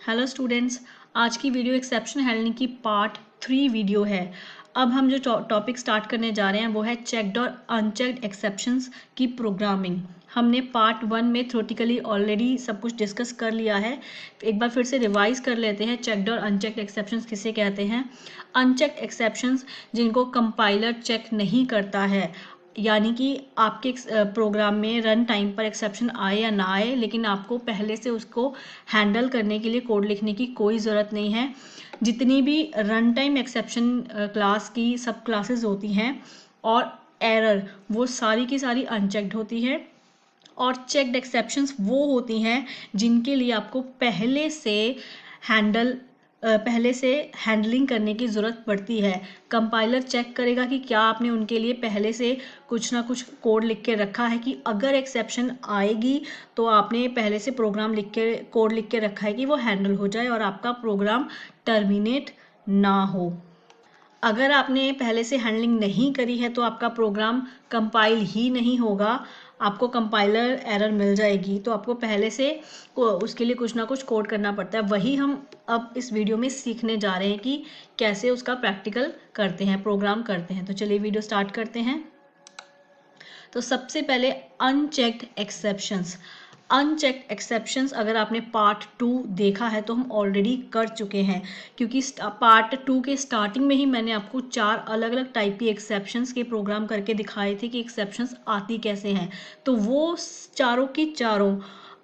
Hello students, आज की video exception handling की पार्ट 3 वीडियो है। अब हम जो टॉपिक स्टार्ट करने जा रहे हैं वो है चेक्ड और अनचेक्ड एक्सेप्शंस की प्रोग्रामिंग। हमने पार्ट 1 में थ्योरेटिकली ऑलरेडी सब कुछ डिस्कस कर लिया है। एक बार फिर से रिवाइज कर लेते हैं। चेक्ड और अनचेक्ड एक्सेप्शंस किसे कहते हैं? अनचेक्ड एक्सेप्शंस जिनको कंपाइलर चेक नहीं करता है, यानी कि आपके प्रोग्राम में रन टाइम पर एक्सेप्शन आए या ना आए, लेकिन आपको पहले से उसको हैंडल करने के लिए कोड लिखने की कोई ज़रूरत नहीं है। जितनी भी रन टाइम एक्सेप्शन क्लास की सब क्लासेस होती हैं और एरर, वो सारी की सारी अनचेक्ड होती है। और चेक्ड एक्सेप्शंस वो होती हैं जिनके लिए आपको पहले से हैंडलिंग करने की ज़रूरत पड़ती है। कंपाइलर चेक करेगा कि क्या आपने उनके लिए पहले से कुछ ना कुछ कोड लिख के रखा है कि अगर एक्सेप्शन आएगी तो आपने पहले से कोड लिख के रखा है कि वो हैंडल हो जाए और आपका प्रोग्राम टर्मिनेट ना हो। अगर आपने पहले से हैंडलिंग नहीं करी है तो आपका प्रोग्राम कंपाइल ही नहीं होगा, आपको कंपाइलर एरर मिल जाएगी। तो आपको पहले से उसके लिए कुछ ना कुछ कोड करना पड़ता है। वही हम अब इस वीडियो में सीखने जा रहे हैं कि कैसे उसका प्रैक्टिकल करते हैं, प्रोग्राम करते हैं। तो चलिए वीडियो स्टार्ट करते हैं। तो सबसे पहले अनचेक्ड एक्सेप्शंस। अनचेक्ड एक्सेप्शंस अगर आपने पार्ट 2 देखा है तो हम ऑलरेडी कर चुके हैं, क्योंकि पार्ट 2 के स्टार्टिंग में ही मैंने आपको 4 अलग अलग टाइप की एक्सेप्शंस के प्रोग्राम करके दिखाए थे कि एक्सेप्शंस आती कैसे हैं। तो वो चारों की चारों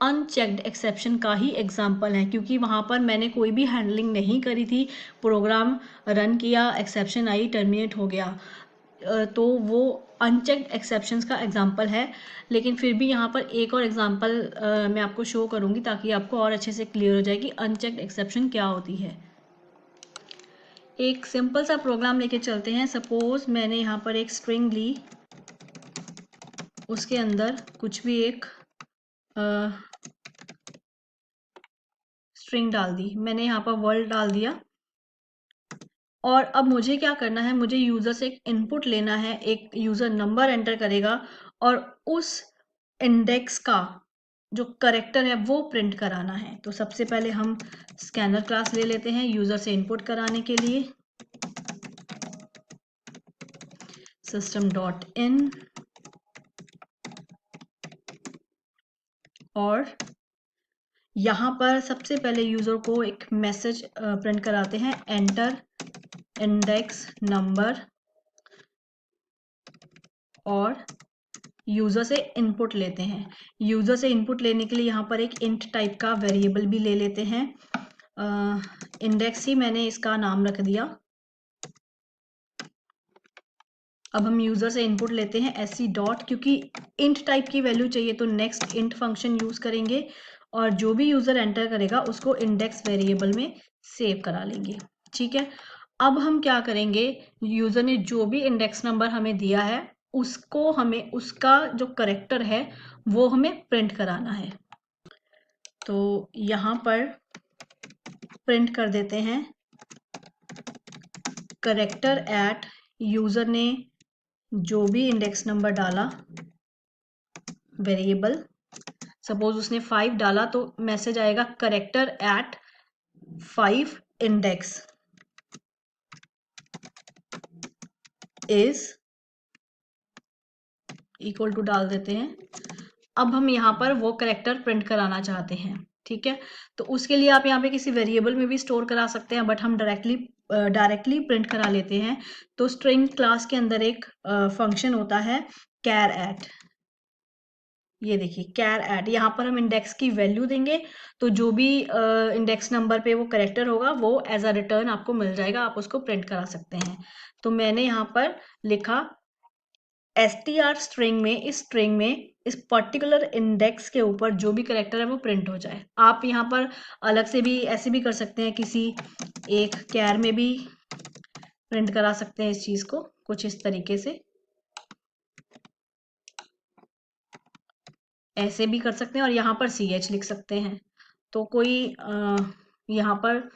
अनचेक्ड एक्सेप्शन का ही एग्जाम्पल है, क्योंकि वहाँ पर मैंने कोई भी हैंडलिंग नहीं करी थी। प्रोग्राम रन किया, एक्सेप्शन आई, टर्मिनेट हो गया। तो वो अनचेक्ड एक्सेप्शंस का एग्जांपल है। लेकिन फिर भी यहाँ पर एक और एग्जांपल मैं आपको शो करूँगी ताकि आपको और अच्छे से क्लियर हो जाए कि अनचेक्ड एक्सेप्शन क्या होती है। एक सिंपल सा प्रोग्राम लेके चलते हैं। सपोज मैंने यहाँ पर एक स्ट्रिंग ली, उसके अंदर कुछ भी एक स्ट्रिंग डाल दी। मैंने यहाँ पर वर्ल्ड डाल दिया और अब मुझे क्या करना है, मुझे यूज़र से एक इनपुट लेना है। एक यूज़र नंबर एंटर करेगा और उस इंडेक्स का जो करेक्टर है वो प्रिंट कराना है। तो सबसे पहले हम स्कैनर क्लास ले लेते हैं यूज़र से इनपुट कराने के लिए। system.in और यहाँ पर सबसे पहले यूज़र को एक मैसेज प्रिंट कराते हैं, एंटर इंडेक्स नंबर, और यूज़र से इनपुट लेते हैं। यूज़र से इनपुट लेने के लिए यहाँ पर एक इंट टाइप का वेरिएबल भी ले लेते हैं। इंडेक्स ही मैंने इसका नाम रख दिया। अब हम यूज़र से इनपुट लेते हैं sc डॉट, क्योंकि इंट टाइप की वैल्यू चाहिए तो नेक्स्ट इंट फंक्शन यूज़ करेंगे और जो भी यूज़र एंटर करेगा उसको इंडेक्स वेरिएबल में सेव करा लेंगे। ठीक है, अब हम क्या करेंगे, यूज़र ने जो भी इंडेक्स नंबर हमें दिया है उसको हमें उसका जो करेक्टर है वो हमें प्रिंट कराना है। तो यहाँ पर प्रिंट कर देते हैं करेक्टर एट यूज़र ने जो भी इंडेक्स नंबर डाला वेरिएबल, सपोज उसने 5 डाला तो मैसेज आएगा character at 5 index is equal to डाल देते हैं। अब हम यहाँ पर वो करेक्टर प्रिंट कराना चाहते हैं। ठीक है, तो उसके लिए आप यहाँ पे किसी वेरिएबल में भी स्टोर करा सकते हैं, बट हम डायरेक्टली प्रिंट करा लेते हैं। तो स्ट्रिंग क्लास के अंदर एक फंक्शन होता है कैर एट। ये देखिए कैर एट, यहाँ पर हम इंडेक्स की वैल्यू देंगे तो जो भी इंडेक्स नंबर पे वो करेक्टर होगा वो एज अ रिटर्न आपको मिल जाएगा, आप उसको प्रिंट करा सकते हैं। तो मैंने यहाँ पर लिखा str स्ट्रिंग में इस पर्टिकुलर इंडेक्स के ऊपर जो भी करेक्टर है वो प्रिंट हो जाए। आप यहाँ पर अलग से भी ऐसे भी कर सकते हैं, किसी एक कैर में भी प्रिंट करा सकते हैं इस चीज को कुछ इस तरीके से, ऐसे भी कर सकते हैं और यहाँ पर ch लिख सकते हैं। तो कोई यहाँ पर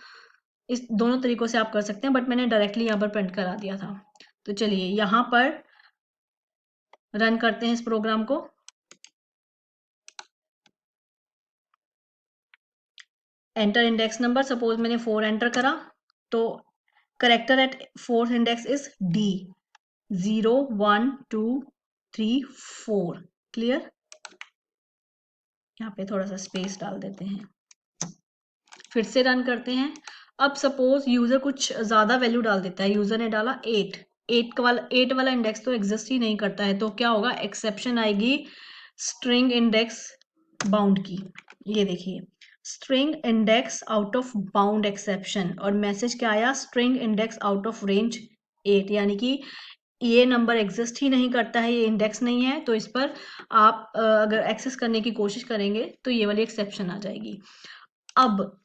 इस दोनों तरीकों से आप कर सकते हैं, बट मैंने डायरेक्टली यहाँ पर प्रिंट करा दिया था। तो चलिए यहाँ पर रन करते हैं इस प्रोग्राम को। एंटर इंडेक्स नंबर, सपोज मैंने 4 एंटर करा, तो character eight 4th index is D, 0 1 2 3 4। Clear? यहाँ पे थोड़ा सा स्पेस डाल देते हैं, फिर से रन करते हैं। अब सपोज यूजर कुछ ज्यादा वैल्यू डाल देता है, यूजर ने डाला 8, 8 वाला इंडेक्स तो एग्जिस्ट ही नहीं करता है, तो क्या होगा, एक्सेप्शन आएगी स्ट्रिंग इंडेक्स बाउंड की। ये देखिए, string index out of bound exception, और मैसेज क्या आया, string index out of range 8, यानी कि ये नंबर एग्जिस्ट ही नहीं करता है, ये इंडेक्स नहीं है, तो इस पर आप अगर एक्सेस करने की कोशिश करेंगे तो ये वाली एक्सेप्शन आ जाएगी। अब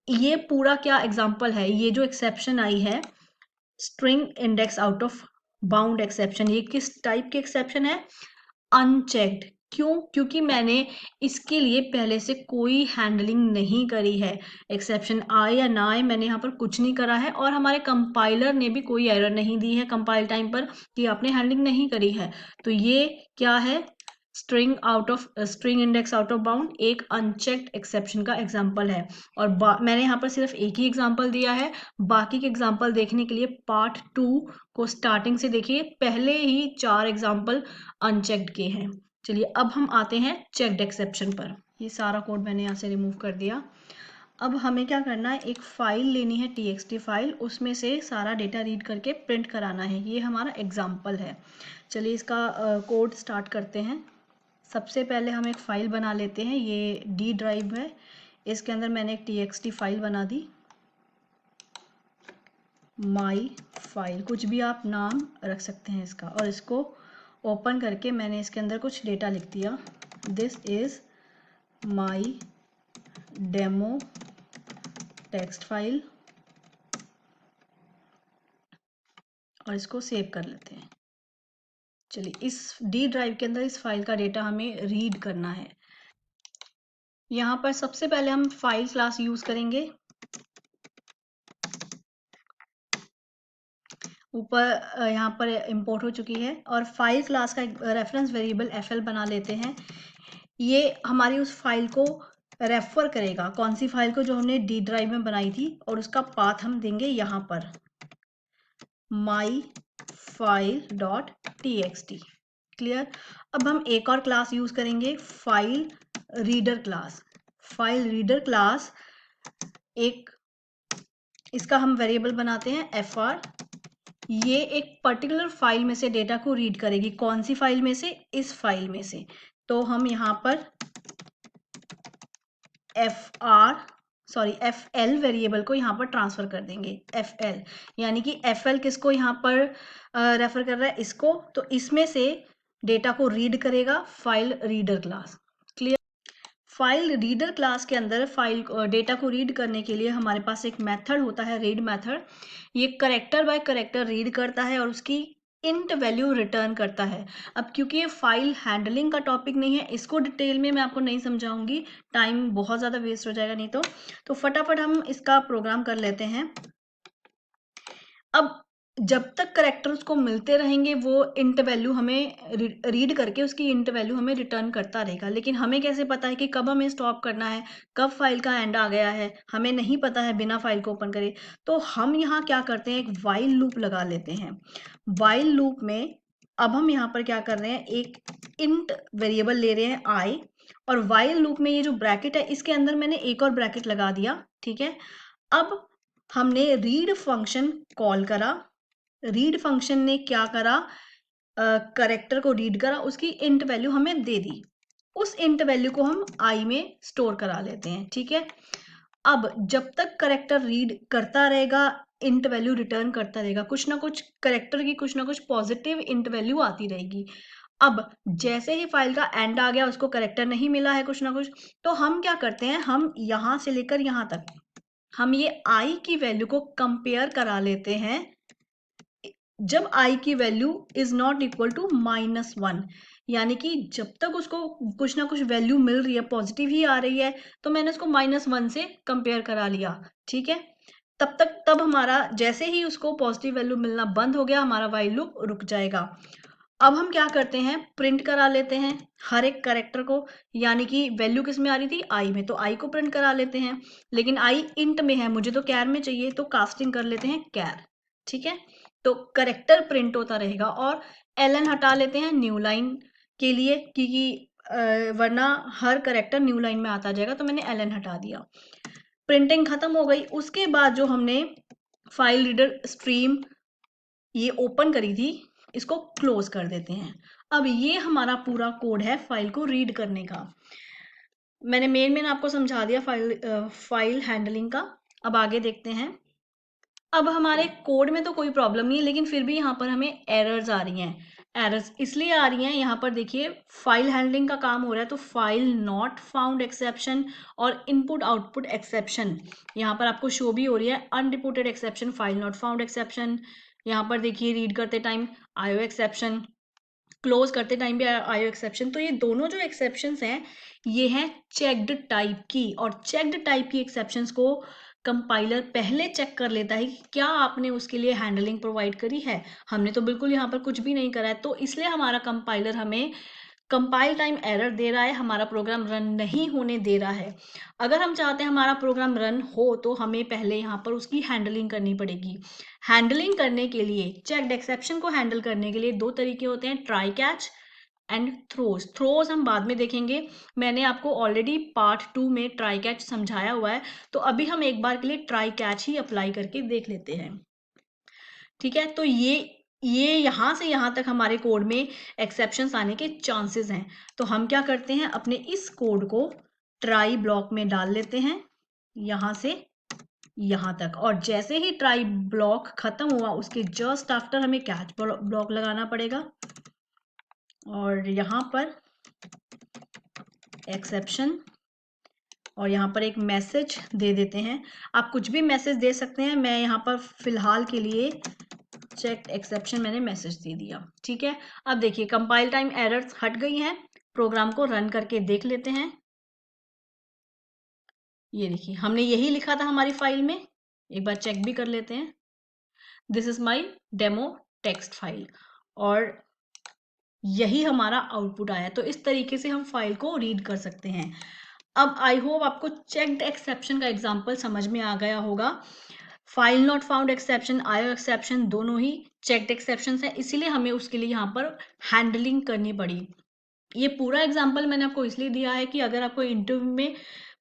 ये पूरा क्या एग्जाम्पल है, ये जो एक्सेप्शन आई है string index out of bound exception, ये किस टाइप की एक्सेप्शन है, अनचेक्ड। क्यों? क्योंकि मैंने इसके लिए पहले से कोई हैंडलिंग नहीं करी है, एक्सेप्शन आए या ना आए मैंने यहाँ पर कुछ नहीं करा है, और हमारे कंपाइलर ने भी कोई एरर नहीं दी है कंपाइल टाइम पर कि आपने हैंडलिंग नहीं करी है। तो ये क्या है, string index out of bound एक अनचेक्ड एक्सेप्शन का एग्जाम्पल है। और मैंने यहाँ पर सिर्फ एक ही एग्जाम्पल दिया है, बाकी के एग्जाम्पल देखने के लिए पार्ट 2 को स्टार्टिंग से देखिए, पहले ही 4 एग्जाम्पल अनचेक्ड के हैं। चलिए अब हम आते हैं चेक्ड एक्सेप्शन पर। ये सारा कोड मैंने यहाँ से रिमूव कर दिया। अब हमें क्या करना है, एक फाइल लेनी है txt फाइल, उसमें से सारा डेटा रीड करके प्रिंट कराना है। ये हमारा एग्जाम्पल है। चलिए इसका कोड स्टार्ट करते हैं। सबसे पहले हम एक फ़ाइल बना लेते हैं, ये डी ड्राइव है, इसके अंदर मैंने एक txt फाइल बना दी, माई फाइल, कुछ भी आप नाम रख सकते हैं इसका, और इसको ओपन करके मैंने इसके अंदर कुछ डेटा लिख दिया, this is my demo text file, और इसको सेव कर लेते हैं। चलिए इस डी ड्राइव के अंदर इस फाइल का डेटा हमें रीड करना है। यहाँ पर सबसे पहले हम फाइल क्लास यूज करेंगे, ऊपर यहाँ पर इंपोर्ट हो चुकी है, और फाइल क्लास का एक रेफरेंस वेरिएबल fl बना लेते हैं। ये हमारी उस फाइल को रेफर करेगा, कौन सी फाइल को, जो हमने डी ड्राइव में बनाई थी, और उसका पाथ हम देंगे यहाँ पर my file dot txt। Clear? अब हम एक और क्लास यूज करेंगे, file reader class. File reader class एक, इसका हम वेरिएबल बनाते हैं fr, ये एक पर्टिकुलर फाइल में से डेटा को रीड करेगी। कौन सी फाइल में से? इस फाइल में से। तो हम यहाँ पर fl वेरिएबल को यहाँ पर ट्रांसफर कर देंगे, fl, यानी कि fl किसको यहाँ पर रेफर कर रहा है, इसको, तो इसमें से डेटा को रीड करेगा file reader class. Clear? File reader class के अंदर फाइल डेटा को रीड करने के लिए हमारे पास एक मेथड होता है, रीड मेथड। ये करेक्टर बाय करेक्टर रीड करता है और उसकी इंट वैल्यू रिटर्न करता है। अब क्योंकि ये फाइल हैंडलिंग का टॉपिक नहीं है, इसको डिटेल में मैं आपको नहीं समझाऊंगी, टाइम बहुत ज़्यादा वेस्ट हो जाएगा नहीं तो फटाफट हम इसका प्रोग्राम कर लेते हैं। अब जब तक करेक्टर्स को मिलते रहेंगे वो इंट वैल्यू हमें रीड करके उसकी इंट वैल्यू हमें रिटर्न करता रहेगा, लेकिन हमें कैसे पता है कि कब हमें स्टॉप करना है, कब फाइल का एंड आ गया है, हमें नहीं पता है बिना फाइल को ओपन करे। तो हम यहाँ क्या करते हैं, एक वाइल लूप लगा लेते हैं। वाइल लूप में अब हम यहाँ पर क्या कर रहे हैं, एक इंट वेरिएबल ले रहे हैं आई, और वाइल लूप में ये जो ब्रैकेट है इसके अंदर मैंने एक और ब्रैकेट लगा दिया। ठीक है? अब हमने रीड फंक्शन कॉल करा, रीड फंक्शन ने क्या करा, करेक्टर को रीड करा, उसकी इंट वैल्यू हमें दे दी, उस इंट वैल्यू को हम आई में स्टोर करा लेते हैं। ठीक है? अब जब तक करेक्टर रीड करता रहेगा, इंट वैल्यू रिटर्न करता रहेगा, कुछ ना कुछ करेक्टर की कुछ ना कुछ पॉजिटिव इंट वैल्यू आती रहेगी। अब जैसे ही फाइल का एंड आ गया, उसको करेक्टर नहीं मिला है कुछ ना कुछ, तो हम क्या करते हैं, हम यहां से लेकर यहां तक हम ये आई की वैल्यू को कंपेयर करा लेते हैं, जब आई की value is not equal to -1, यानी कि जब तक उसको कुछ ना कुछ वैल्यू मिल रही है, पॉजिटिव ही आ रही है, तो मैंने उसको -1 से कंपेयर करा लिया। ठीक है? तब हमारा जैसे ही उसको पॉजिटिव वैल्यू मिलना बंद हो गया, हमारा वाइल लूप रुक जाएगा। अब हम क्या करते हैं, प्रिंट करा लेते हैं हर एक कैरेक्टर को, यानी कि वैल्यू किस में आ रही थी, आई में, तो आई को प्रिंट करा लेते हैं। लेकिन आई इंट में है, मुझे तो कैर में चाहिए, तो कास्टिंग कर लेते हैं कैर। ठीक है, तो करेक्टर प्रिंट होता रहेगा। और एलन हटा लेते हैं न्यू लाइन के लिए, क्योंकि वरना हर करेक्टर न्यू लाइन में आता जाएगा, तो मैंने एलन हटा दिया। प्रिंटिंग खत्म हो गई। उसके बाद जो हमने फाइल रीडर स्ट्रीम ये ओपन करी थी, इसको क्लोज कर देते हैं। अब ये हमारा पूरा कोड है फाइल को रीड करने का। मैंने मेन आपको समझा दिया फाइल हैंडलिंग का। अब आगे देखते हैं। अब हमारे कोड में तो कोई प्रॉब्लम नहीं है, लेकिन फिर भी यहाँ पर हमें एरर्स आ रही हैं। एरर्स इसलिए आ रही हैं, यहाँ पर देखिए फाइल हैंडलिंग का काम हो रहा है, तो फाइल नॉट फाउंड एक्सेप्शन और इनपुट आउटपुट एक्सेप्शन यहाँ पर आपको शो भी हो रही है। Unreported exception, file not found exception, यहाँ पर देखिए रीड करते टाइम आईओ एक्सेप्शन, क्लोज करते टाइम भी आईओ एक्सेप्शन। तो ये दोनों जो एक्सेप्शंस हैं ये हैं चेक्ड टाइप की, और चेक्ड टाइप की एक्सेप्शंस को कंपाइलर पहले चेक कर लेता है कि क्या आपने उसके लिए हैंडलिंग प्रोवाइड करी है। हमने तो बिल्कुल यहाँ पर कुछ भी नहीं करा है, तो इसलिए हमारा कंपाइलर हमें कंपाइल टाइम एरर दे रहा है, हमारा प्रोग्राम रन नहीं होने दे रहा है। अगर हम चाहते हैं हमारा प्रोग्राम रन हो, तो हमें पहले यहाँ पर उसकी हैंडलिंग करनी पड़ेगी। हैंडलिंग करने के लिए, चेक्ड एक्सेप्शन को हैंडल करने के लिए दो तरीके होते हैं, try catch and throws. Throws हम बाद में देखेंगे, मैंने आपको ऑलरेडी पार्ट 2 में ट्राई कैच समझाया हुआ है, तो अभी हम एक बार के लिए ट्राई कैच ही अप्लाई करके देख लेते हैं। ठीक है, तो ये यहाँ से यहाँ तक हमारे कोड में एक्सेप्शंस आने के चांसेस हैं। तो हम क्या करते हैं, अपने इस कोड को ट्राई ब्लॉक में डाल लेते हैं, यहाँ से यहाँ तक। और जैसे ही ट्राई ब्लॉक खत्म हुआ, उसके जस्ट आफ्टर हमें कैच ब्लॉक लगाना पड़ेगा, और यहाँ पर एक्सेप्शन, और यहाँ पर एक मैसेज दे देते हैं। आप कुछ भी मैसेज दे सकते हैं, मैं यहाँ पर फिलहाल के लिए चेक एक्सेप्शन मैंने मैसेज दे दिया। ठीक है, अब देखिए कंपाइल टाइम एरर्स हट गई हैं। प्रोग्राम को रन करके देख लेते हैं। ये देखिए हमने यही लिखा था हमारी फाइल में, एक बार चेक भी कर लेते हैं। This is my demo text file, और यही हमारा आउटपुट आया। तो इस तरीके से हम फाइल को रीड कर सकते हैं। अब आई होप आपको चेक्ड एक्सेप्शन का एग्जांपल समझ में आ गया होगा। File not found exception, IO exception दोनों ही चेक्ड एक्सेप्शंस हैं, इसीलिए हमें उसके लिए यहाँ पर हैंडलिंग करनी पड़ी। ये पूरा एग्जाम्पल मैंने आपको इसलिए दिया है कि अगर आपको इंटरव्यू में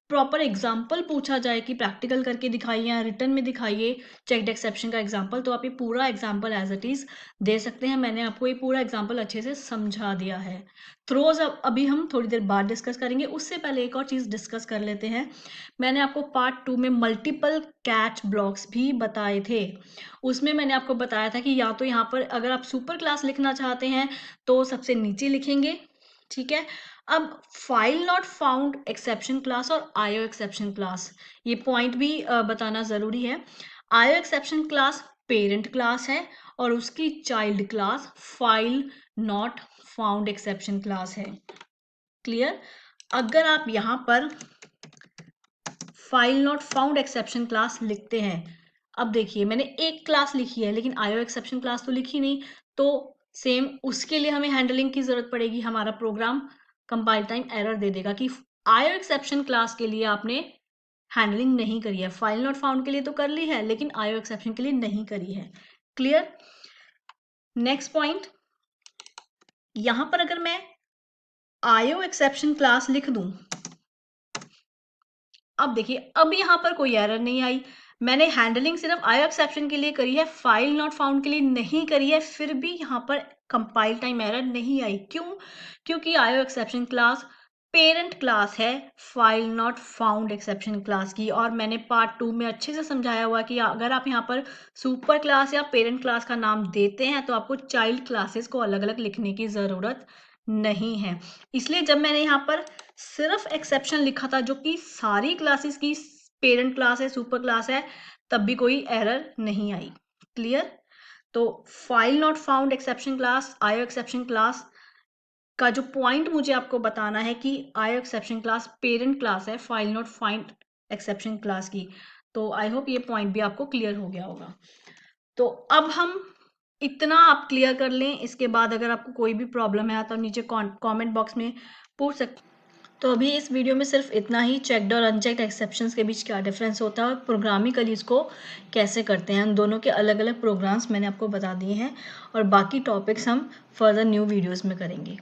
प्रॉपर एग्जाम्पल पूछा जाए कि प्रैक्टिकल करके दिखाइए या रिटर्न में दिखाइए चेक्ड एक्सेप्शन का एग्जाम्पल, तो आप ये पूरा एग्जाम्पल एज इट इज दे सकते हैं। मैंने आपको ये पूरा एग्जाम्पल अच्छे से समझा दिया है। थ्रोज अभी हम थोड़ी देर बाद डिस्कस करेंगे, उससे पहले एक और चीज़ डिस्कस कर लेते हैं। मैंने आपको पार्ट 2 में मल्टीपल कैच ब्लॉक्स भी बताए थे। उसमें मैंने आपको बताया था कि या तो यहाँ पर अगर आप सुपर क्लास लिखना चाहते हैं तो सबसे नीचे लिखेंगे। ठीक है, अब file not found exception class और आईओ एक्सेप्शन क्लास, ये पॉइंट भी बताना जरूरी है। IO exception class parent class है, और उसकी child class file not found exception class है। क्लियर? अगर आप यहाँ पर file not found exception class लिखते हैं, अब देखिए मैंने एक क्लास लिखी है लेकिन आईओ एक्सेप्शन क्लास तो लिखी नहीं, तो सेम उसके लिए हमें हैंडलिंग की जरूरत पड़ेगी। हमारा प्रोग्राम कंपाइल टाइम एरर दे देगा कि आईओ एक्सेप्शन क्लास के लिए आपने हैंडलिंग नहीं करी है। फाइल नॉट फाउंड के लिए तो कर ली है, लेकिन आईओ एक्सेप्शन के लिए नहीं करी है। क्लियर? नेक्स्ट पॉइंट, यहां पर अगर मैं आईओ एक्सेप्शन क्लास लिख दूं, अब देखिए अब यहाँ पर कोई एरर नहीं आई। मैंने हैंडलिंग सिर्फ आईओ एक्सेप्शन के लिए करी है, फाइल नॉट फाउंड के लिए नहीं करी है, फिर भी यहाँ पर कंपाइल टाइम एरर नहीं आई। क्यों? क्योंकि IO exception class parent class है file not found exception class की, और मैंने पार्ट 2 में अच्छे से समझाया हुआ कि अगर आप यहाँ पर सुपर क्लास या पेरेंट क्लास का नाम देते हैं तो आपको चाइल्ड क्लासेस को अलग अलग लिखने की ज़रूरत नहीं है। इसलिए जब मैंने यहाँ पर सिर्फ एक्सेप्शन लिखा था, जो कि सारी क्लासेस की पेरेंट क्लास है, सुपर क्लास है, तब भी कोई एरर नहीं आई। क्लियर? तो file not found exception class, IO exception class का जो पॉइंट मुझे आपको बताना है कि IO exception class parent class है file not find exception class की। तो आई होप ये पॉइंट भी आपको क्लियर हो गया होगा। तो अब हम इतना आप क्लियर कर लें, इसके बाद अगर आपको कोई भी प्रॉब्लम है तो नीचे कमेंट बॉक्स में पूछ सकते। तो अभी इस वीडियो में सिर्फ इतना ही, चेक्ड और अनचेक्ड एक्सेप्शंस के बीच क्या डिफरेंस होता है और प्रोग्रामिकली इसको कैसे करते हैं, उन दोनों के अलग अलग प्रोग्राम्स मैंने आपको बता दिए हैं और बाकी टॉपिक्स हम फर्दर न्यू वीडियोस में करेंगे।